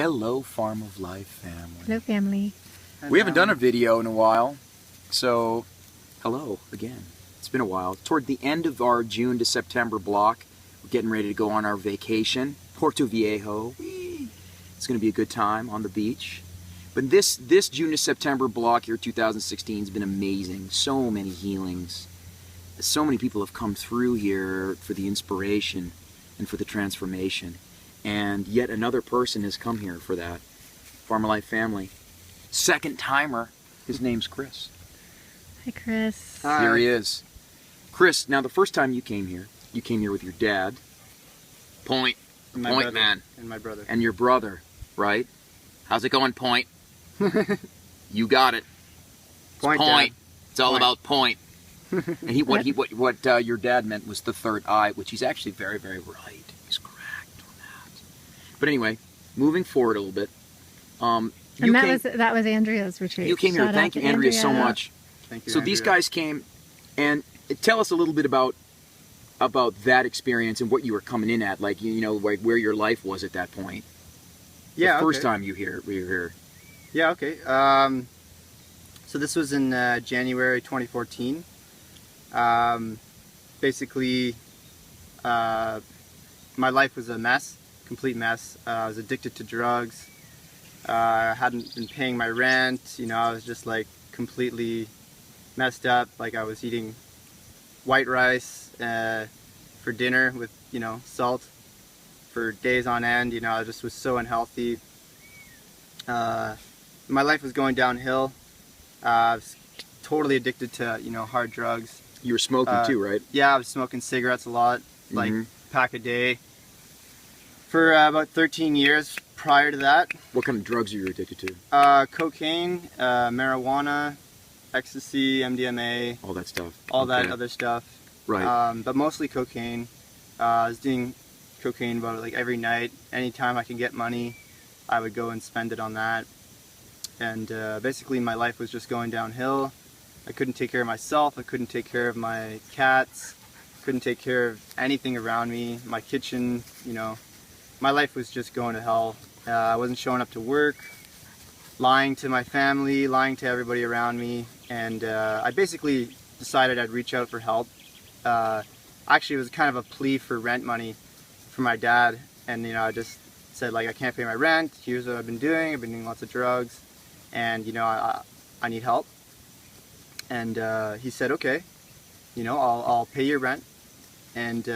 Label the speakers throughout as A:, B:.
A: Hello, Farm of Life family.
B: Hello, family.
A: We haven't done a video in a while, so hello again. It's been a while. Toward the end of our June to September block, we're getting ready to go on our vacation, Puerto Viejo. Whee! It's going to be a good time on the beach. But this June to September block here, 2016, has been amazing. So many healings. So many people have come through here for the inspiration and for the transformation. And yet another person has come here for that. Farm of Life family. Second timer. His name's Chris.
B: Hi, Chris.
C: Hi.
A: Here he is. Chris, now the first time you came here with your dad. Point
C: My brother,
A: man.
C: and my brother.
A: And your brother, right? How's it going, Point? You got it. It's
C: Point,
A: Point.
C: Dad.
A: It's all
C: Point.
A: about Point. And what your dad meant was the third eye, which he's actually very, very right. He's correct on that. But anyway, moving forward a little bit.
B: And that was Andrea's retreat.
A: You came here.
B: Shout
A: Thank
B: out
A: you,
B: to
A: Andrea, so much.
C: Thank you,
A: So these
C: Andrea.
A: guys came, and tell us a little bit about that experience and what you were coming in at, like like where your life was at that point.
C: Yeah,
A: the first
C: okay.
A: time you were here.
C: Yeah, okay. So this was in January 2014. Basically, my life was a mess, complete mess. I was addicted to drugs. I hadn't been paying my rent. I was just like completely messed up. Like I was eating white rice for dinner with salt for days on end. I just was so unhealthy. My life was going downhill. I was totally addicted to hard drugs.
A: You were smoking too, right?
C: Yeah, I was smoking cigarettes a lot, like
A: Mhm.
C: pack a day. For about 13 years prior to that.
A: What kind of drugs are you addicted to?
C: Cocaine, marijuana, ecstasy, MDMA,
A: All that stuff.
C: all that
A: Okay.
C: other stuff.
A: Right.
C: But mostly cocaine. I was doing cocaine about like every night. Anytime I could get money, I would go and spend it on that. And basically my life was just going downhill. I couldn't take care of myself. I couldn't take care of my cats. Couldn't take care of anything around me. My kitchen, my life was just going to hell. I wasn't showing up to work, lying to my family, lying to everybody around me. And I basically decided I'd reach out for help. Actually, it was kind of a plea for rent money for my dad. And, I just said, like, I can't pay my rent. Here's what I've been doing. I've been doing lots of drugs. And, I need help. And he said, okay, I'll pay your rent. And,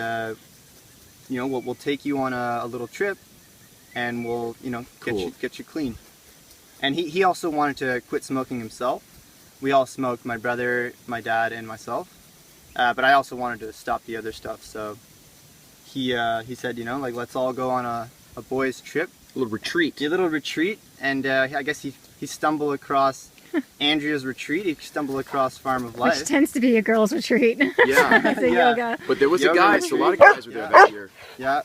C: we'll take you on a little trip. And we'll,
A: Cool.
C: get you clean. And he also wanted to quit smoking himself. We all smoked, my brother, my dad, and myself. But I also wanted to stop the other stuff. So he said, like, let's all go on a boys' trip.
A: A little retreat.
C: A little retreat. And I guess he stumbled across Andrea's retreat. He stumbled across Farm of Life.
B: Which tends to be a girls' retreat.
A: Yeah.
B: It's a
C: Yeah.
B: yoga.
A: But there was
C: Yoga
A: a guys. A lot of
C: retreat.
A: guys were there
C: Yeah.
A: that year.
C: Yeah.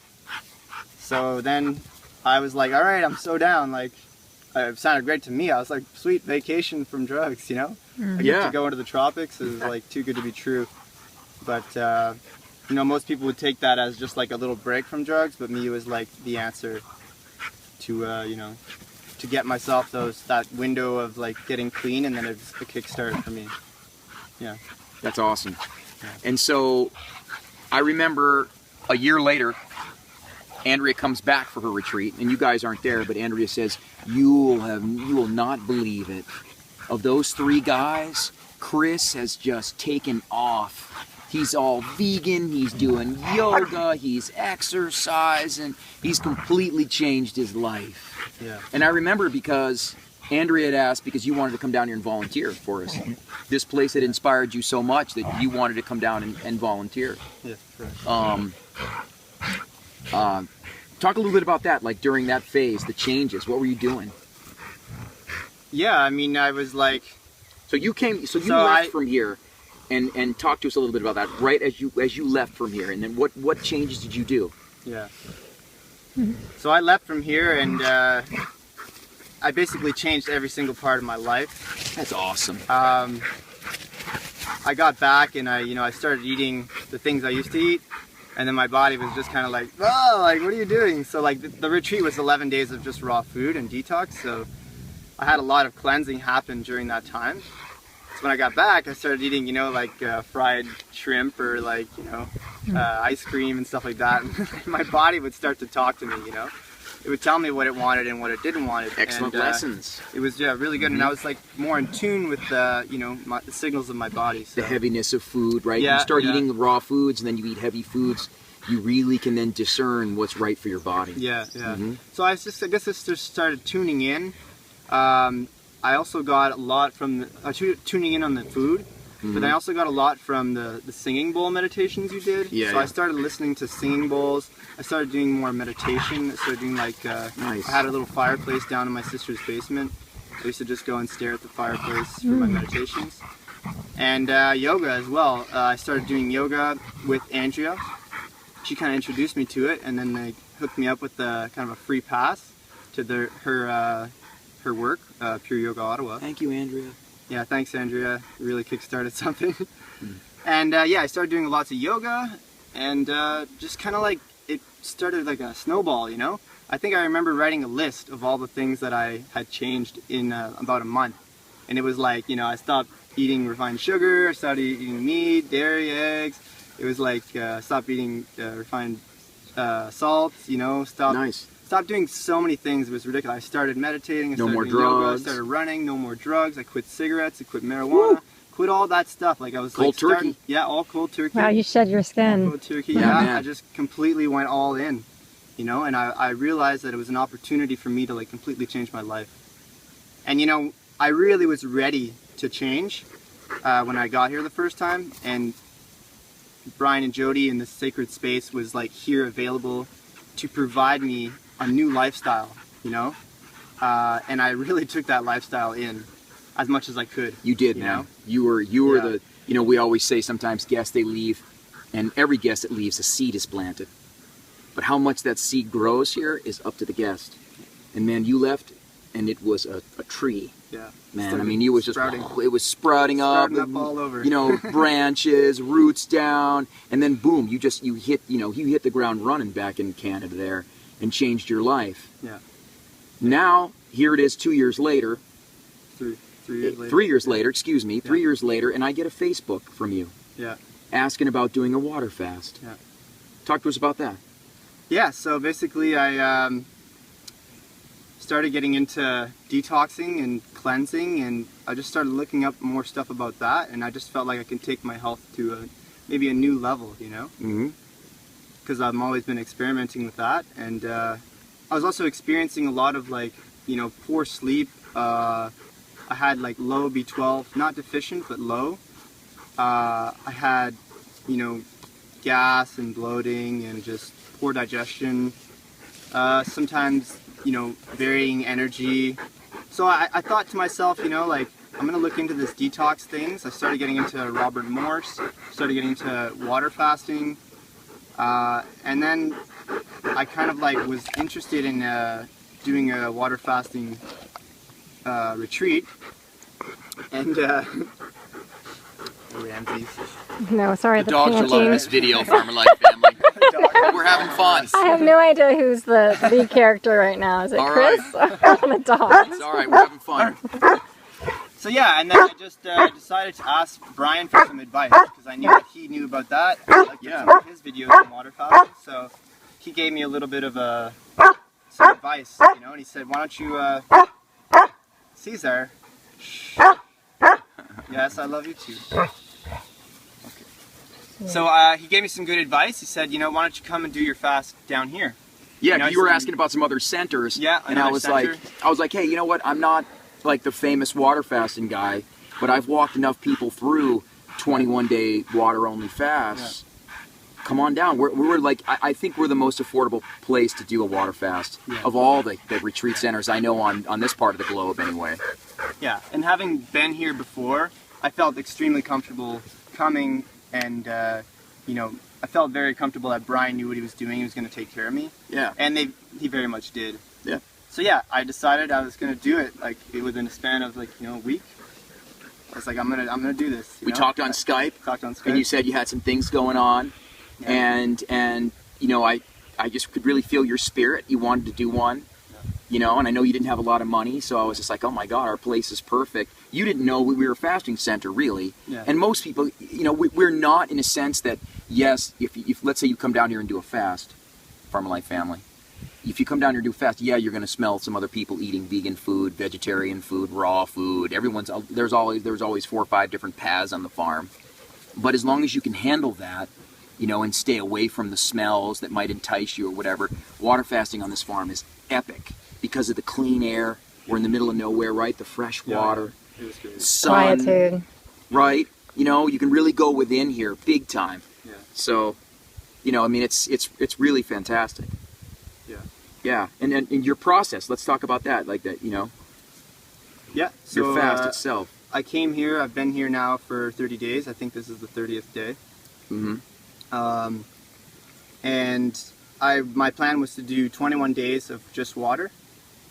C: So then I was like, all right, I'm so down. Like, it sounded great to me. I was like, sweet vacation from drugs, I get
A: Yeah.
C: to go into the tropics. It was like too good to be true. But, most people would take that as just like a little break from drugs. But me, it was like the answer to, to get myself that window of like getting clean, and then it's a kickstart for me. Yeah.
A: That's awesome. And so I remember a year later, Andrea comes back for her retreat, and you guys aren't there, but Andrea says, you will not believe it. Of those three guys, Chris has just taken off. He's all vegan, he's doing yoga, he's exercising, he's completely changed his life.
C: Yeah.
A: And I remember because Andrea had asked, because you wanted to come down here and volunteer for us. This place had inspired you so much that you wanted to come down and volunteer.
C: Yeah. Right.
A: Talk a little bit about that, like during that phase, the changes. What were you doing?
C: Yeah. I mean, I was like.
A: So you left
C: I-
A: from here, and talk to us a little bit about that. Right as you left from here, and then what changes did you do?
C: Yeah. So I left from here, and I basically changed every single part of my life.
A: That's awesome.
C: I got back, and I started eating the things I used to eat. And then my body was just kind of like, oh, like, what are you doing? So like the retreat was 11 days of just raw food and detox. So I had a lot of cleansing happen during that time. So when I got back, I started eating, you know, like fried shrimp or like, you know, ice cream and stuff like that. And my body would start to talk to me, you know. It would tell me what it wanted and what it didn't want.
A: Excellent lessons.
C: It was really good, and I was like more in tune with you know, the signals of my body. So.
A: The heaviness of food, right?
C: Yeah,
A: you start eating the raw foods, and then you eat heavy foods. You really can then discern what's right for your body.
C: Yeah. So I guess I just started tuning in. I also got a lot from tuning in on the food. But I also got a lot from the singing bowl meditations you did. So I started listening to singing bowls. I started doing more meditation. I started doing like,
A: nice.
C: I had a little fireplace down in my sister's basement. I used to just go and stare at the fireplace for my meditations. And yoga as well. I started doing yoga with Andrea. She kind of introduced me to it, and then they hooked me up with kind of a free pass to her work, Pure Yoga Ottawa.
A: Thank you, Andrea.
C: Yeah, thanks, Andrea. You really kickstarted something. And yeah, I started doing lots of yoga, and just kind of like it started like a snowball, you know? I think I remember writing a list of all the things that I had changed in about a month. And it was like, you know, I stopped eating refined sugar, I started eating meat, dairy, eggs. It was like, stopped eating refined salts, you know, stopped doing so many things. It was ridiculous. I started meditating, I started doing yoga, I started running, no more drugs, I quit cigarettes, I quit marijuana, quit all that stuff. Like I was
A: cold
C: like
A: turkey.
C: Yeah, all cold turkey.
B: Wow, you shed your skin.
C: Cold turkey,
A: yeah.
C: I just completely went all in, you know, and I realized that it was an opportunity for me to like completely change my life. And you know, I really was ready to change when I got here the first time, and Brian and Jody in this sacred space was like here available to provide me a new lifestyle, you know, and I really took that lifestyle in as much as I could.
A: You did, man.
C: Know?
A: You were the, you know, we always say sometimes guests, they leave, and every guest that leaves, a seed is planted. But how much that seed grows here is up to the guest. And man, you left, and it was a tree.
C: Yeah.
A: Man, I mean, it was just, it was sprouting up
C: all over.
A: You know, branches, roots down, and then boom, you hit the ground running back in Canada there, and changed your life.
C: Yeah.
A: Now, here it is 2 years later.
C: 3 years later.
A: 3 years later, excuse me, 3 years later, and I get a Facebook from you.
C: Yeah.
A: Asking about doing a water fast.
C: Yeah.
A: Talk to us about that.
C: Yeah, so basically I started getting into detoxing and cleansing, and I just started looking up more stuff about that, and I just felt like I can take my health to maybe a new level, you know?
A: Mm-hmm.
C: Because I've always been experimenting with that, and I was also experiencing a lot of like, you know, poor sleep. I had like low B12, not deficient, but low. I had, you know, gas and bloating and just poor digestion. Sometimes, you know, varying energy. So I thought to myself, you know, like, I'm gonna look into this detox things. I started getting into Robert Morse, started getting into water fasting. And then I kind of like was interested in doing a water fasting retreat, and Ramses.
B: No, sorry,
A: The dogs are loving this video, Farmer Life family. We're having fun.
B: I have no idea who's the lead character right now. Is it
A: All
B: Chris or the dog?
A: It's all right, we're having fun.
C: So yeah, and then I just decided to ask Brian for some advice, because I knew that he knew about that. I liked some of his videos on water fasting, so he gave me a little bit of some advice, you know, and he said, why don't you, Caesar, shh. Yes, I love you too. Okay. So he gave me some good advice. He said, you know, why don't you come and do your fast down here?
A: Yeah, you were asking about some other centers.
C: Yeah,
A: and I was like, hey, you know what? I'm not like the famous water fasting guy, but I've walked enough people through 21-day water-only fasts. Yeah. Come on down. We're like, I think we're the most affordable place to do a water fast of all the retreat centers I know on this part of the globe anyway.
C: Yeah, and having been here before, I felt extremely comfortable coming, and you know, I felt very comfortable that Brian knew what he was doing. He was going to take care of me.
A: Yeah.
C: And he very much did.
A: Yeah.
C: So yeah, I decided I was going to do it like within a span of like, you know, a week. I was like, I'm gonna do this.
A: We talked on Skype.
C: Talked on Skype.
A: And you said you had some things going on.
C: Yeah.
A: And you know, I just could really feel your spirit. You wanted to do one. You know, and I know you didn't have a lot of money, so I was just like, oh my God, our place is perfect. You didn't know we were a fasting center, really.
C: Yeah.
A: And most people, you know, we're not in a sense that, yes, if let's say you come down here and do a fast, Farmer Life family, if you come down here and do a fast, yeah, you're going to smell some other people eating vegan food, vegetarian food, raw food. There's always 4 or 5 different paths on the farm. But as long as you can handle that, you know, and stay away from the smells that might entice you or whatever, water fasting on this farm is epic. Because of the clean air, we're in the middle of nowhere, right? The fresh water,
C: It was great.
A: sun,
B: Quietude.
A: right? You know, you can really go within here, big time.
C: Yeah.
A: So, you know, I mean, it's really fantastic.
C: Yeah.
A: Yeah, and your process. Let's talk about that, like that. You know,
C: Yeah.
A: your
C: So
A: fast itself.
C: I came here. I've been here now for 30 days. I think this is the 30th day.
A: Mm-hmm.
C: And my plan was to do 21 days of just water,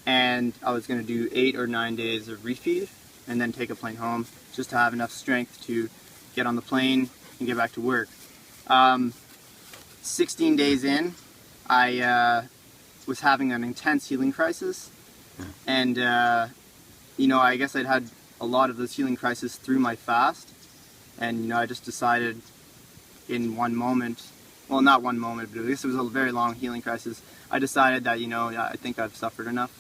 C: and I was going to do 8 or 9 days of refeed, and then take a plane home, just to have enough strength to get on the plane and get back to work. 16 days in, I was having an intense healing crisis, and you know, I guess I'd had a lot of those healing crises through my fast, and you know, I just decided in one moment, well, not one moment, but at least it was a very long healing crisis. I decided that, you know, I think I've suffered enough,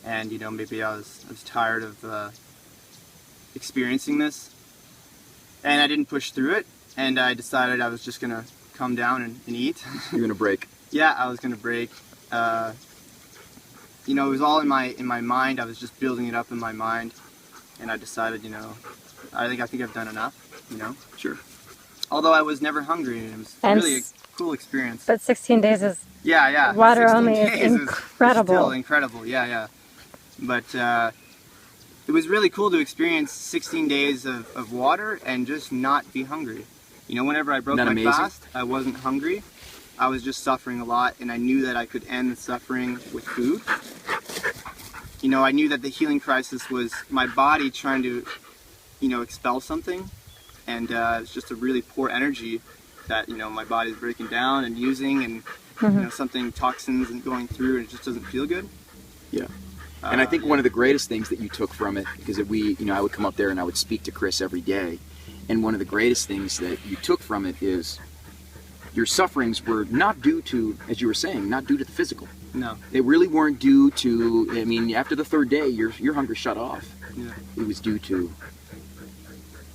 C: and you know, maybe I was tired of experiencing this, and I didn't push through it, and I decided I was just gonna come down and eat.
A: You're gonna break.
C: Yeah, I was gonna break. You know, it was all in my mind. I was just building it up in my mind, and I decided, you know, I think I've done enough. You know.
A: Sure.
C: Although I was never hungry, and it was
B: And
C: really a cool experience.
B: But 16 days is
C: Yeah.
B: water
C: 16
B: only is
C: days
B: incredible.
C: Still incredible. Yeah. But it was really cool to experience 16 days of water and just not be hungry. You know, whenever I broke
A: Isn't that
C: my
A: amazing?
C: fast, I wasn't hungry. I was just suffering a lot, and I knew that I could end the suffering with food. You know, I knew that the healing crisis was my body trying to, you know, expel something, and it's just a really poor energy that, you know, my body's breaking down and using, and you know, something, toxins and going through, and it just doesn't feel good.
A: Yeah. And I think one of the greatest things that you took from it, because I would come up there and I would speak to Chris every day, and one of the greatest things that you took from it is your sufferings were not due to, as you were saying, not due to the physical.
C: No.
A: They really weren't due to, I mean, after the 3rd day, your hunger shut off.
C: Yeah.
A: It was due to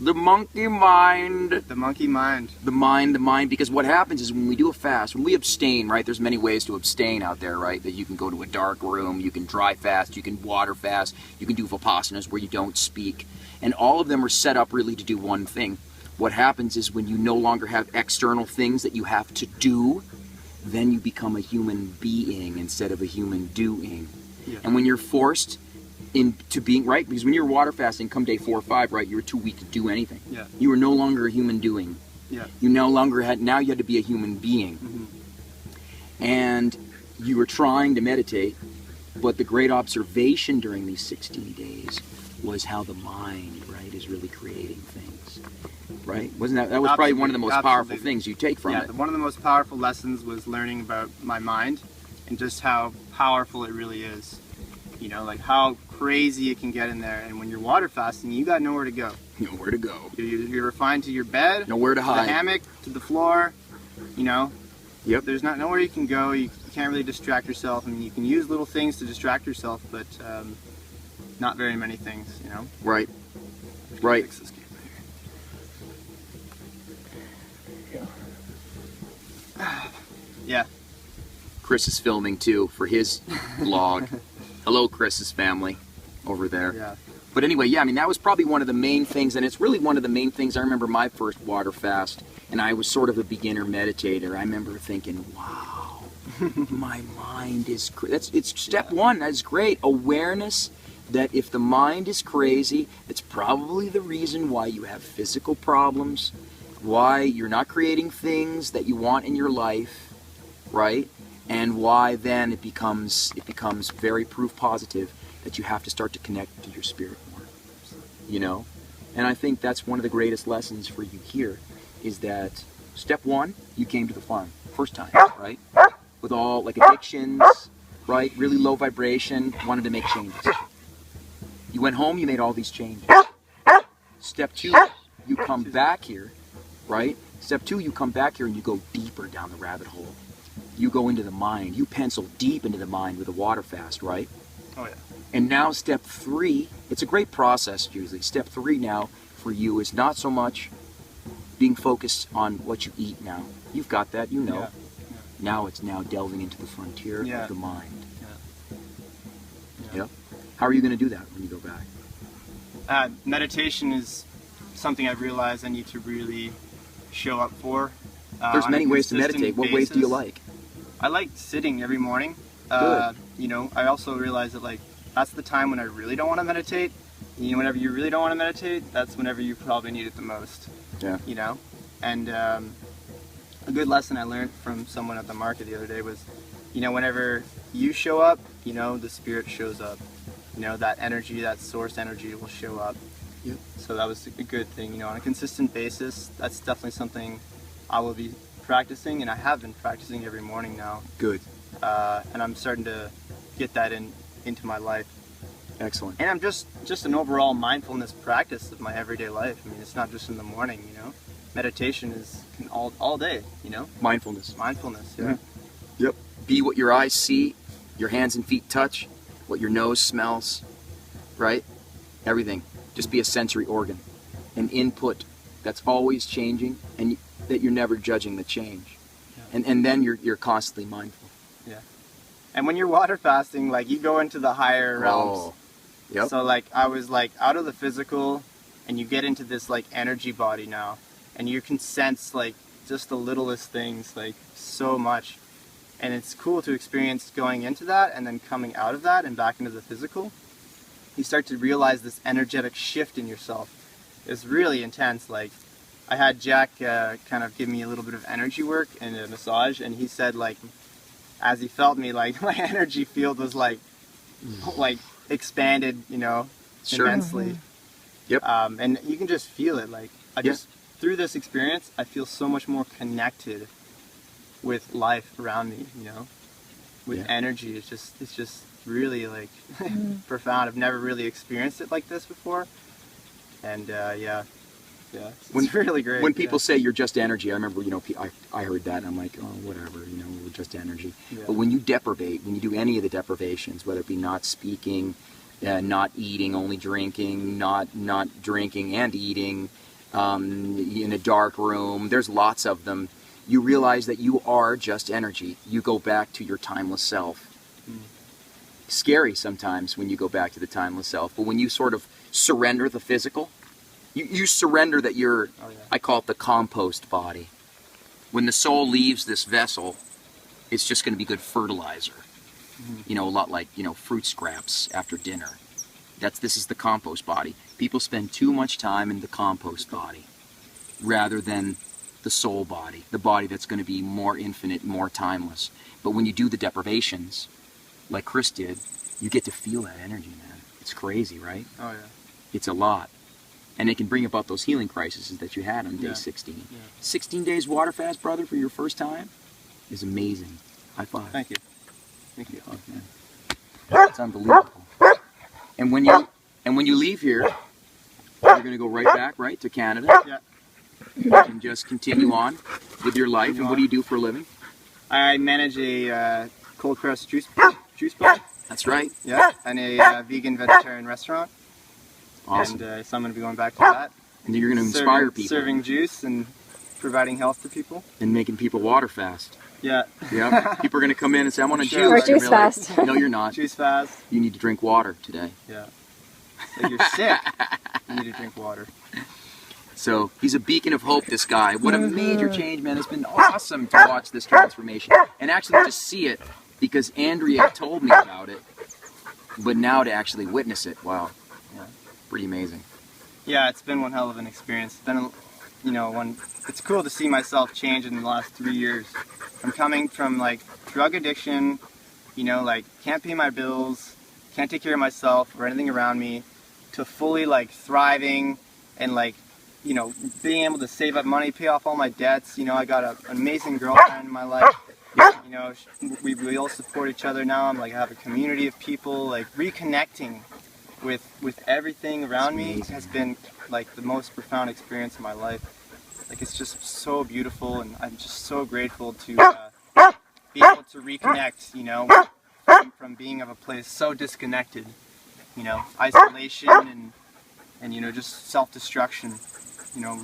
A: the monkey mind.
C: The monkey mind.
A: The mind, because what happens is when we do a fast, when we abstain, right, there's many ways to abstain out there, right, that you can go to a dark room, you can dry fast, you can water fast, you can do vipassanas where you don't speak, and all of them are set up really to do one thing. What happens is when you no longer have external things that you have to do, then you become a human being instead of a human doing.
C: Yeah.
A: And when you're forced into being, right, because when you're water fasting, come day 4 or 5, right, you were too weak to do anything.
C: Yeah.
A: You were no longer a human doing.
C: Yeah.
A: You no longer had, now you had to be a human being.
C: Mm-hmm.
A: And you were trying to meditate, but the great observation during these 16 days was how the mind, right, is really creating things. Right? Wasn't that was probably one of the most powerful things you take from it?
C: One of the most powerful lessons was learning about my mind and just how powerful it really is. You know, like how crazy it can get in there. And when you're water fasting, you got nowhere to go.
A: Nowhere to go.
C: You're refined to your bed,
A: Nowhere to
C: the
A: hide.
C: hammock, to the floor. You know.
A: Yep.
C: There's nowhere you can go. You can't really distract yourself. I mean, you can use little things to distract yourself, but not very many things. You know.
A: Right. Right.
C: Fix this game here. Yeah.
A: Chris is filming too for his vlog. Hello, Chris's family over there.
C: Yeah.
A: But anyway, yeah, I mean, that was probably one of the main things, and it's really one of the main things. I remember my first water fast, and I was sort of a beginner meditator. I remember thinking, wow, my mind is it's step one. That's great. Awareness that if the mind is crazy, it's probably the reason why you have physical problems, why you're not creating things that you want in your life, right? And why then it becomes very proof positive that you have to start to connect to your spirit more, you know? And I think that's one of the greatest lessons for you here, is that Step one, you came to the farm. First time, right? With all like addictions, right? Really low vibration, wanted to make changes. You went home, you made all these changes. Step two, you come back here, right? Step two, you come back here and you go deeper down the rabbit hole. You go into the mind. You pencil deep into the mind with a water fast, right?
C: Oh yeah.
A: And now step three, it's a great process usually. Step three now for you is not so much being focused on what you eat now. You've got that, you know.
C: Yeah.
A: Now it's now delving into the frontier of the mind.
C: Yeah.
A: Yep. How are you going to do that when you go back?
C: Meditation is something I've realized I need to really show up for.
A: There's
C: on
A: many
C: a
A: ways to
C: consistent
A: meditate. What ways do you
C: basis.
A: like?
C: I like sitting every morning.
A: Good.
C: You know, I also realize that like that's the time when I really don't want to meditate. You know, whenever you really don't want to meditate, that's whenever you probably need it the most.
A: Yeah.
C: You know, and a good lesson I learned from someone at the market the other day was, you know, whenever you show up, you know, the spirit shows up. You know, that energy, that source energy will show up.
A: Yep.
C: So that was a good thing. You know, on a consistent basis, that's definitely something I will be practicing, and I have been practicing every morning now.
A: Good.
C: And I'm starting to get that into my life.
A: Excellent.
C: And I'm just an overall mindfulness practice of my everyday life. I mean, it's not just in the morning, you know. Meditation is all day, you know.
A: Mindfulness.
C: Mindfulness, yeah.
A: Mhm. Yep. Be what your eyes see, your hands and feet touch, what your nose smells, right? Everything. Just be a sensory organ, an input that's always changing, and that you're never judging the change.
C: Yeah.
A: And then you're constantly mindful.
C: Yeah. And when you're water fasting, like you go into the higher realms.
A: Oh. Yep.
C: So like I was like out of the physical, and you get into this like energy body now, and you can sense like just the littlest things like so much. And it's cool to experience going into that and then coming out of that and back into the physical. You start to realize this energetic shift in yourself. It's really intense. Like I had Jack kind of give me a little bit of energy work and a massage, and he said like as he felt me, like my energy field was like expanded, you know,
A: Sure.
C: immensely.
A: Yep.
C: And you can just feel it. Like I
A: Yeah.
C: just through this experience, I feel so much more connected with life around me. You know, with
A: Yeah.
C: energy. It's just really like profound. I've never really experienced it like this before. And it's really great.
A: When people say you're just energy, I remember, you know, I heard that and I'm like, oh, whatever, you know, we're just energy.
C: Yeah.
A: But when you deprivate, when you do any of the deprivations, whether it be not speaking, not eating, only drinking, not drinking and eating, in a dark room, there's lots of them, you realize that you are just energy. You go back to your timeless self. Scary sometimes when you go back to the timeless self, but when you sort of surrender the physical, you surrender that you're,
C: Oh, yeah.
A: I call it the compost body. When the soul leaves this vessel, it's just going to be good fertilizer. You know, a lot like, you know, fruit scraps after dinner. This is the compost body. People spend too much time in the compost body rather than the soul body, the body that's going to be more infinite, more timeless. But when you do the deprivations, like Chris did, you get to feel that energy, man. It's crazy, right?
C: Oh yeah.
A: It's a lot. And it can bring about those healing crises that you had on day
C: Yeah.
A: 16.
C: Yeah.
A: 16 days water fast, brother, for your first time is amazing. High five.
C: Thank you. Thank you.
A: Oh, man. It's unbelievable. And when you leave here, you're going to go right back, right, to Canada?
C: Yeah.
A: And just continue on with your life. And what do you do for a living?
C: I manage a cold pressed juice bar.
A: That's right.
C: Yeah, and a vegan vegetarian restaurant.
A: Awesome.
C: And so I'm going to be going back to that.
A: And you're going to inspire
C: Serving-
A: people
C: Serving juice and providing health to people.
A: and making people water fast.
C: Yeah.
A: Yeah. People are going to come in and say, I want a
C: Sure.
A: juice.
B: Or
A: And
B: juice
A: you're like,
B: fast.
A: no, you're not.
C: Juice fast.
A: You need to drink water today.
C: Yeah. If you're sick, you need to drink water.
A: So he's a beacon of hope, this guy. What a major change, man. It's been awesome to watch this transformation. And actually to see it, because Andrea told me about it. But now to actually witness it, wow.
C: Yeah.
A: Pretty amazing.
C: Yeah, it's been one hell of an experience. It's been, it's cool to see myself change in the last 3 years. I'm coming from like drug addiction, like can't pay my bills, can't take care of myself or anything around me, to fully like thriving and like you know, being able to save up money, pay off all my debts. You know, I got an amazing girlfriend in my life. You know, we all support each other now. I have a community of people. Like, reconnecting with everything around me has been like the most profound experience of my life. Like, it's just so beautiful, and I'm just so grateful to be able to reconnect, you know, from being of a place so disconnected, you know, isolation and you know, just self-destruction, you know,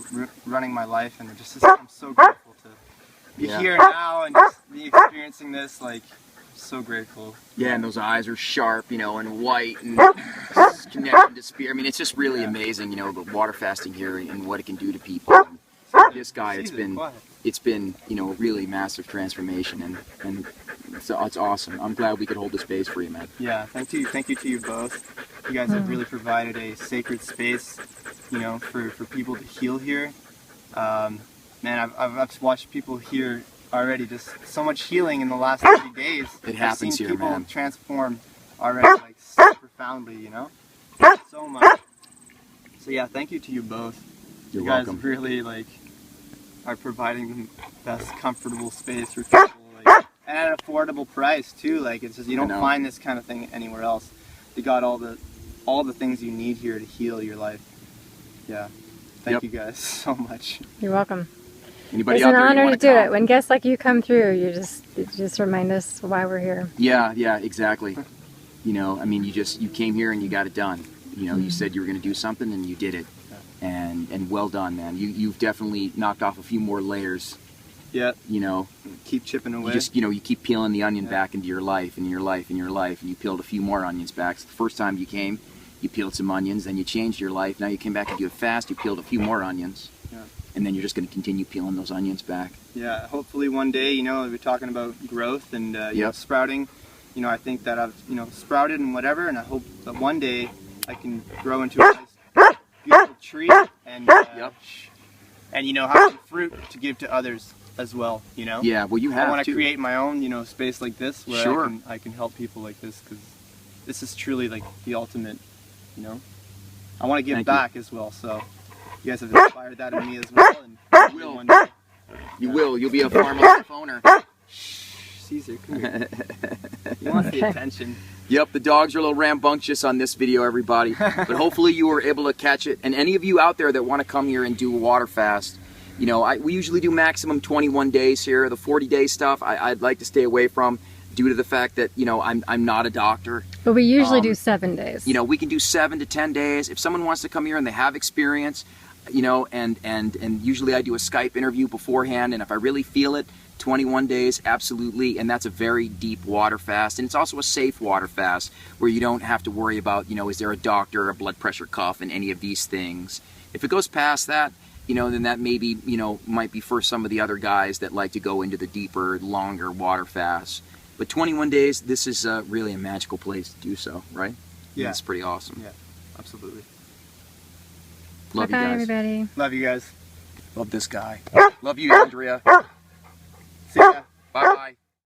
C: running my life, and I'm so grateful to be here now and just be experiencing this. Like, so grateful.
A: Yeah, and those eyes are sharp, you know, and white, and connection to spirit. I mean, it's just really amazing, you know, the water fasting here and what it can do to people. And this guy, it's been, you know, a really massive transformation, and it's awesome. I'm glad we could hold the space for you, man.
C: Yeah, thank you to you both. You guys have really provided a sacred space, you know, for people to heal here. Man, I've watched people here already, just so much healing in the last 30 days.
A: It happens
C: I've seen
A: here,
C: people
A: man.
C: transform already, like, so profoundly, you know? So much. So yeah, thank you to you both.
A: You're
C: you guys
A: welcome.
C: really, like, are providing the best comfortable space for people, like, and at an affordable price too. Like, it's just, you don't find this kind of thing anywhere else. You got all the things you need here to heal your life. Yeah. Thank you guys so much.
B: You're welcome.
A: Anybody
B: It's
A: out
B: an
A: there you
B: honor
A: wanna
B: to do
A: come?
B: it. When guests like you come through, you just remind us why we're here.
A: Yeah, exactly. You know, I mean, you came here and you got it done. You know, you said you were going to do something and you did it. And well done, man. You've definitely knocked off a few more layers.
C: Yeah.
A: You know,
C: keep chipping away.
A: You just, you know, you keep peeling the onion back into your life and your life and your life, and you peeled a few more onions back. So the first time you came, you peeled some onions, then you changed your life. Now you came back and do it fast, you peeled a few more onions.
C: Yeah.
A: And then you're just going to continue peeling those onions back.
C: Yeah, hopefully one day, you know, we're talking about growth and you know, sprouting. You know, I think that I've, you know, sprouted and whatever, and I hope that one day I can grow into a nice, beautiful tree and you know, have some fruit to give to others as well. You know.
A: Yeah, well, you have
C: I want
A: to
C: to create my own, you know, space like this where
A: Sure.
C: I can help people like this, because this is truly like the ultimate. You know, I want to give back as well. So you guys have inspired that in me as well. And
A: You will.
C: one day.
A: You will. You'll be a farm life owner.
C: Caesar, come here. He wants the attention.
A: Yep, the dogs are a little rambunctious on this video, everybody. But hopefully you were able to catch it. And any of you out there that want to come here and do a water fast, you know, we usually do maximum 21 days here. The 40-day stuff I'd like to stay away from due to the fact that, you know, I'm not a doctor.
B: But we usually do 7 days.
A: You know, we can do 7 to 10 days. If someone wants to come here and they have experience, you know, and usually I do a Skype interview beforehand, and if I really feel it, 21 days, absolutely, and that's a very deep water fast, and it's also a safe water fast where you don't have to worry about, you know, is there a doctor, a blood pressure cuff, and any of these things. If it goes past that, you know, then that maybe, you know, might be for some of the other guys that like to go into the deeper, longer water fasts. But 21 days, this is really a magical place to do so, right?
C: Yeah.
A: It's pretty awesome.
C: Yeah, absolutely.
A: Love you
B: Bye,
A: guys.
B: everybody.
C: Love you guys.
A: Love this guy. Love you, Andrea.
C: See ya.